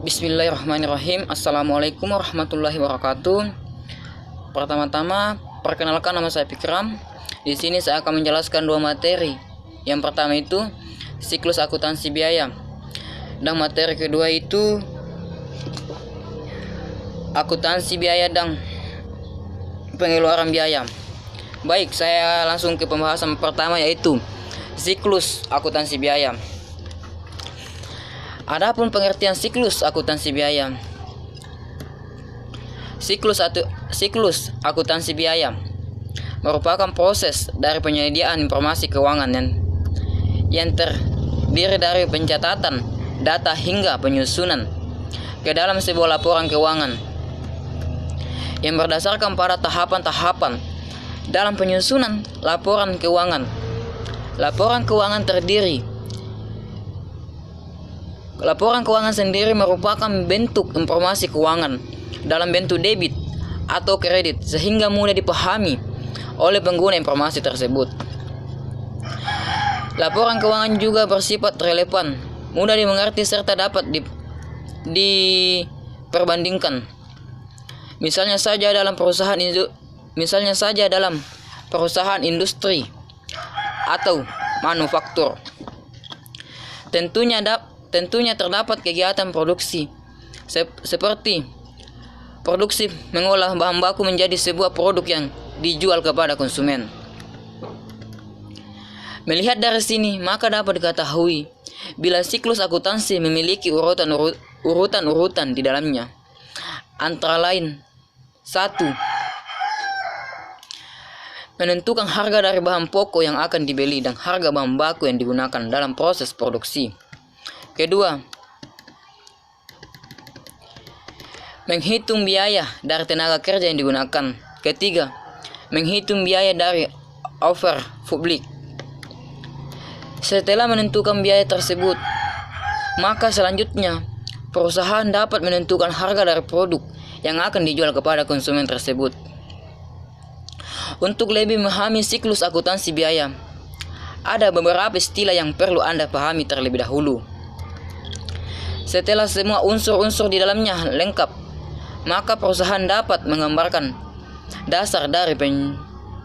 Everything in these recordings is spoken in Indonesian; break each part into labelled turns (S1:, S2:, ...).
S1: Bismillahirrahmanirrahim. Assalamualaikum warahmatullahi wabarakatuh. Pertama-tama, perkenalkan nama saya Fikram. Di sini saya akan menjelaskan dua materi. Yang pertama itu siklus akuntansi biaya, dan materi kedua itu akuntansi biaya dan pengeluaran biaya. Baik, saya langsung ke pembahasan pertama, yaitu siklus akuntansi biaya. Adapun pengertian siklus akuntansi biaya. Siklus akuntansi biaya merupakan proses dari penyediaan informasi keuangan yang terdiri dari pencatatan data hingga penyusunan ke dalam sebuah laporan keuangan yang berdasarkan pada tahapan-tahapan dalam penyusunan laporan keuangan. Laporan keuangan sendiri merupakan bentuk informasi keuangan dalam bentuk debit atau kredit sehingga mudah dipahami oleh pengguna informasi tersebut. Laporan keuangan juga bersifat relevan, mudah dimengerti serta dapat diperbandingkan. Misalnya saja dalam perusahaan industri atau manufaktur. Tentunya terdapat kegiatan produksi seperti produksi mengolah bahan baku menjadi sebuah produk yang dijual kepada konsumen. Melihat dari sini, maka dapat diketahui bila siklus akuntansi memiliki urutan-urutan di dalamnya. Antara lain, 1. Menentukan harga dari bahan pokok yang akan dibeli dan harga bahan baku yang digunakan dalam proses produksi. Kedua, menghitung biaya dari tenaga kerja yang digunakan. Ketiga, menghitung biaya dari offer publik. Setelah menentukan biaya tersebut, maka selanjutnya perusahaan dapat menentukan harga dari produk yang akan dijual kepada konsumen tersebut. Untuk lebih memahami siklus akuntansi biaya, ada beberapa istilah yang perlu Anda pahami terlebih dahulu. Setelah semua unsur-unsur di dalamnya lengkap, maka perusahaan dapat menggambarkan dasar dari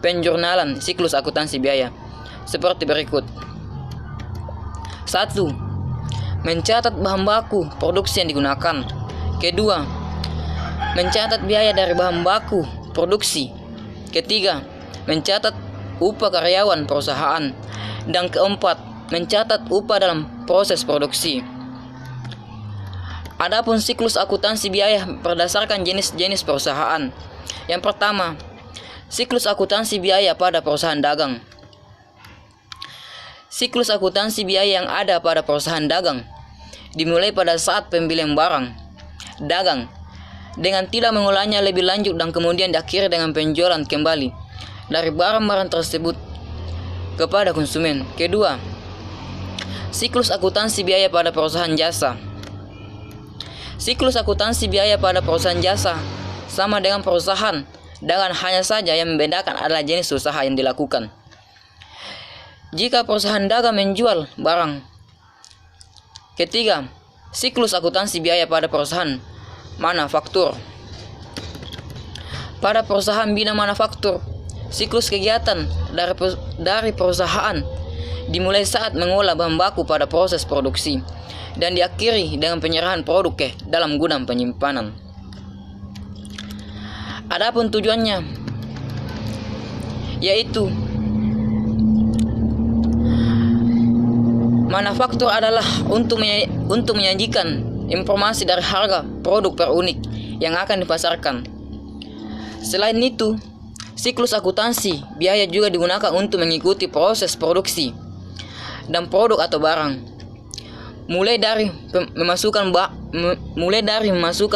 S1: penjurnalan siklus akuntansi biaya seperti berikut. 1. Mencatat bahan baku produksi yang digunakan. Kedua, mencatat biaya dari bahan baku produksi. Ketiga, mencatat upah karyawan perusahaan. Dan keempat, mencatat upah dalam proses produksi. Adapun siklus akuntansi biaya berdasarkan jenis-jenis perusahaan. Yang pertama, siklus akuntansi biaya pada perusahaan dagang. Siklus akuntansi biaya yang ada pada perusahaan dagang dimulai pada saat pembelian barang dagang dengan tidak mengulangnya lebih lanjut dan kemudian diakhiri dengan penjualan kembali dari barang-barang tersebut kepada konsumen. Kedua, siklus akuntansi biaya pada perusahaan jasa. Siklus akuntansi biaya pada perusahaan jasa sama dengan perusahaan dagang, hanya saja yang membedakan adalah jenis usaha yang dilakukan. Jika perusahaan dagang menjual barang. Ketiga, siklus akuntansi biaya pada perusahaan manufaktur. Pada perusahaan bidang manufaktur, siklus kegiatan dari perusahaan dimulai saat mengolah bahan baku pada proses produksi dan diakhiri dengan penyerahan produk ke dalam gudang penyimpanan. Adapun tujuannya yaitu manufaktur adalah untuk menyajikan informasi dari harga produk per unit yang akan dipasarkan. Selain itu, siklus akuntansi biaya juga digunakan untuk mengikuti proses produksi dan produk atau barang. Mulai dari memasukkan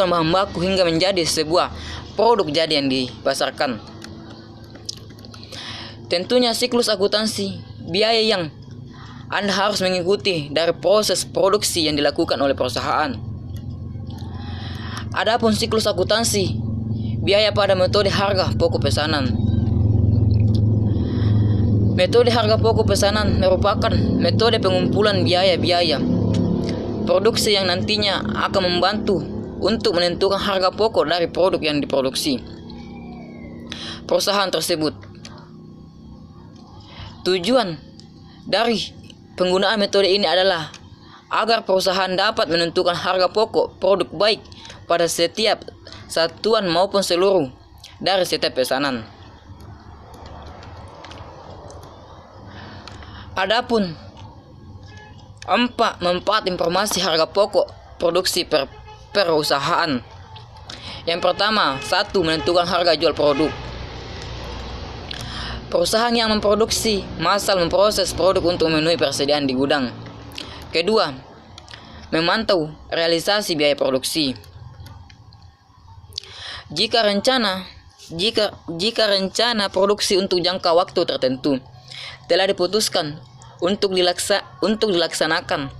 S1: bahan baku hingga menjadi sebuah produk jadi yang dipasarkan. Tentunya siklus akuntansi biaya yang Anda harus mengikuti dari proses produksi yang dilakukan oleh perusahaan. Adapun siklus akuntansi biaya pada metode harga pokok pesanan. Metode harga pokok pesanan merupakan metode pengumpulan biaya-biaya produksi yang nantinya akan membantu untuk menentukan harga pokok dari produk yang diproduksi perusahaan tersebut. Tujuan dari penggunaan metode ini adalah agar perusahaan dapat menentukan harga pokok produk baik pada setiap satuan maupun seluruh dari setiap pesanan. Adapun manfaat informasi harga pokok produksi per perusahaan. Yang pertama, 1. Menentukan harga jual produk. Perusahaan yang memproduksi massal memproses produk untuk memenuhi persediaan di gudang. Kedua, memantau realisasi biaya produksi. Jika rencana produksi untuk jangka waktu tertentu telah diputuskan untuk dilaksanakan,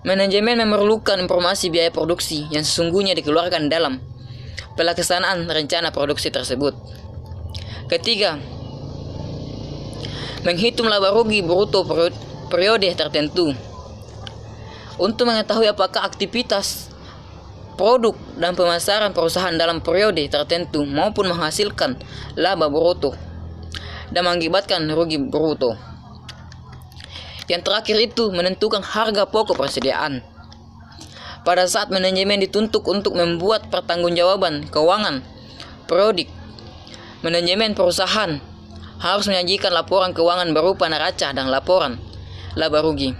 S1: manajemen memerlukan informasi biaya produksi yang sesungguhnya dikeluarkan dalam pelaksanaan rencana produksi tersebut. Ketiga, menghitung laba rugi bruto periode tertentu. Untuk mengetahui apakah aktivitas produk dan pemasaran perusahaan dalam periode tertentu maupun menghasilkan laba bruto dan mengakibatkan rugi bruto. Yang terakhir itu menentukan harga pokok persediaan. Pada saat manajemen dituntut untuk membuat pertanggungjawaban keuangan periodik, manajemen perusahaan harus menyajikan laporan keuangan berupa neraca dan laporan laba rugi.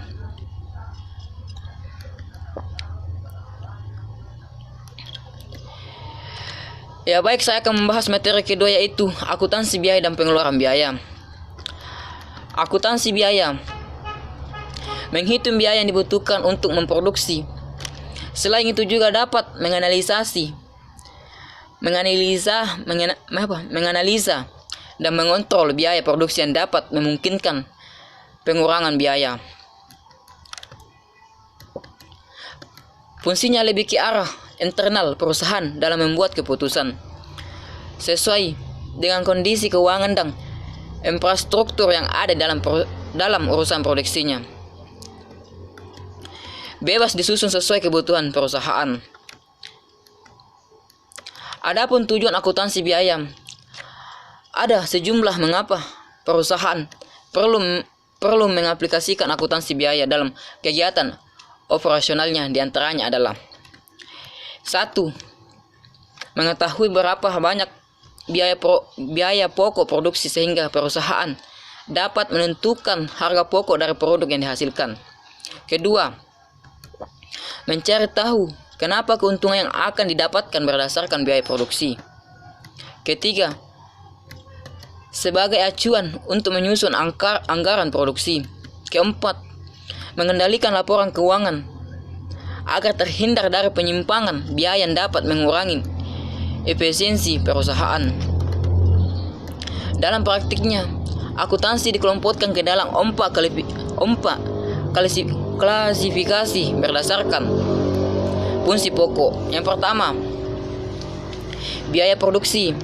S1: Ya baik, saya akan membahas materi kedua, yaitu akuntansi biaya dan pengeluaran biaya. Akuntansi biaya menghitung biaya yang dibutuhkan untuk memproduksi. Selain itu juga dapat menganalisa dan mengontrol biaya produksi yang dapat memungkinkan pengurangan biaya. Fungsinya lebih ke arah internal perusahaan dalam membuat keputusan sesuai dengan kondisi keuangan dan infrastruktur yang ada dalam urusan produksinya. Bebas disusun sesuai kebutuhan perusahaan. Adapun tujuan akuntansi biaya, ada sejumlah mengapa perusahaan perlu mengaplikasikan akuntansi biaya dalam kegiatan operasionalnya. Diantaranya adalah 1. Mengetahui berapa banyak biaya pokok produksi sehingga perusahaan dapat menentukan harga pokok dari produk yang dihasilkan. Kedua, mencari tahu kenapa keuntungan yang akan didapatkan berdasarkan biaya produksi. Ketiga, sebagai acuan untuk menyusun anggaran produksi. Keempat, mengendalikan laporan keuangan agar terhindar dari penyimpangan biaya yang dapat mengurangi efisiensi perusahaan. Dalam praktiknya, akuntansi dikelompokkan ke dalam 4 klasifikasi berdasarkan fungsi pokok. Yang pertama, biaya produksi.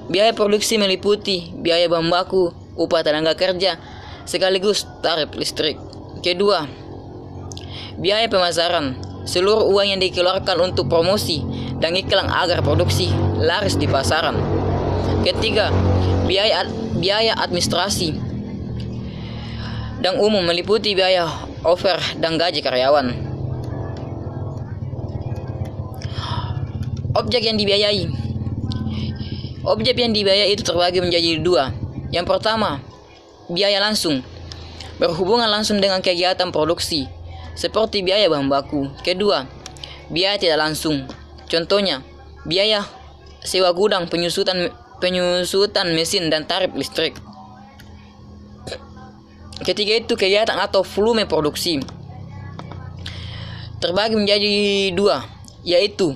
S1: Biaya produksi meliputi biaya bahan baku, upah tenaga kerja, sekaligus tarif listrik. Kedua, biaya pemasaran. Seluruh uang yang dikeluarkan untuk promosi dan iklan agar produksi laris di pasaran. Ketiga, biaya administrasi dan umum meliputi biaya over dan gaji karyawan. Objek yang dibiayai. Objek yang dibiayai itu terbagi menjadi 2. Yang pertama, biaya langsung, berhubungan langsung dengan kegiatan produksi, seperti biaya bahan baku. Kedua, biaya tidak langsung. Contohnya, biaya sewa gudang, penyusutan mesin dan tarif listrik. Ketiga itu kegiatan atau volume produksi, terbagi menjadi 2, yaitu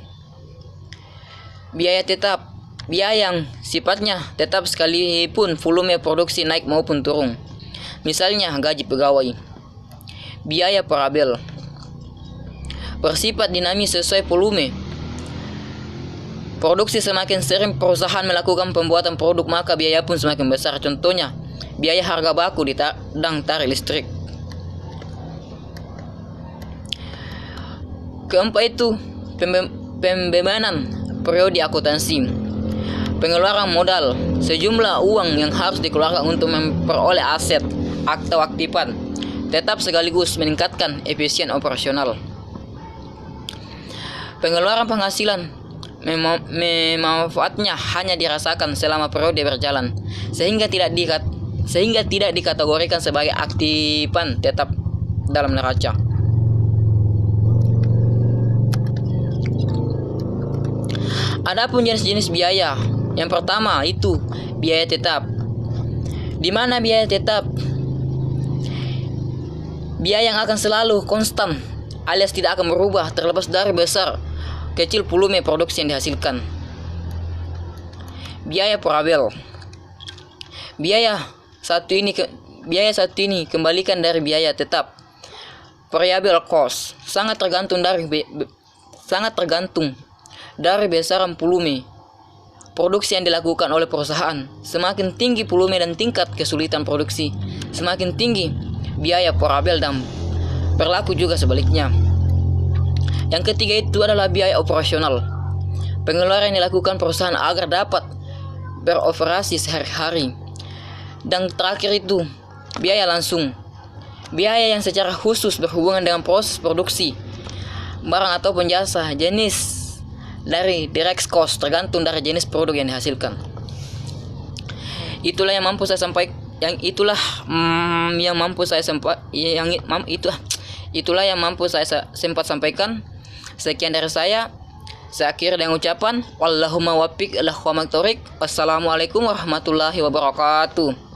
S1: biaya tetap, biaya yang sifatnya tetap sekalipun volume produksi naik maupun turun. Misalnya gaji pegawai. Biaya parabel, bersifat dinamis sesuai volume produksi. Semakin sering perusahaan melakukan pembuatan produk, maka biaya pun semakin besar. Contohnya, biaya harga baku dan tarif listrik. Keempat itu pembebanan periode akuntansi. Pengeluaran modal, sejumlah uang yang harus dikeluarkan untuk memperoleh aset atau aktifan, tetap sekaligus meningkatkan efisien operasional. Pengeluaran penghasilan, manfaatnya hanya dirasakan selama periode berjalan, sehingga tidak dikategorikan sebagai aktifan tetap dalam neraca. Adapun jenis-jenis biaya, yang pertama itu biaya tetap. Di mana biaya tetap? Biaya yang akan selalu konstan alias tidak akan berubah terlepas dari besar kecil volume produksi yang dihasilkan. Biaya probable. Biaya satu ini kembalikan dari biaya tetap. Variable cost sangat tergantung dari besaran volume produksi yang dilakukan oleh perusahaan. Semakin tinggi volume dan tingkat kesulitan produksi, semakin tinggi biaya probable, dan berlaku juga sebaliknya. Yang ketiga itu adalah biaya operasional. Pengeluaran yang dilakukan perusahaan agar dapat beroperasi sehari-hari. Dan terakhir itu biaya langsung. Biaya yang secara khusus berhubungan dengan proses produksi barang ataupun jasa. Jenis dari direct cost tergantung dari jenis produk yang dihasilkan. Itulah yang mampu saya sampaikan. Itulah yang mampu saya sempat sampaikan. Sekian dari saya. Saya akhiri dengan ucapan Wallahumma wafiq ila aqwamit thoriq. Wassalamualaikum warahmatullahi wabarakatuh.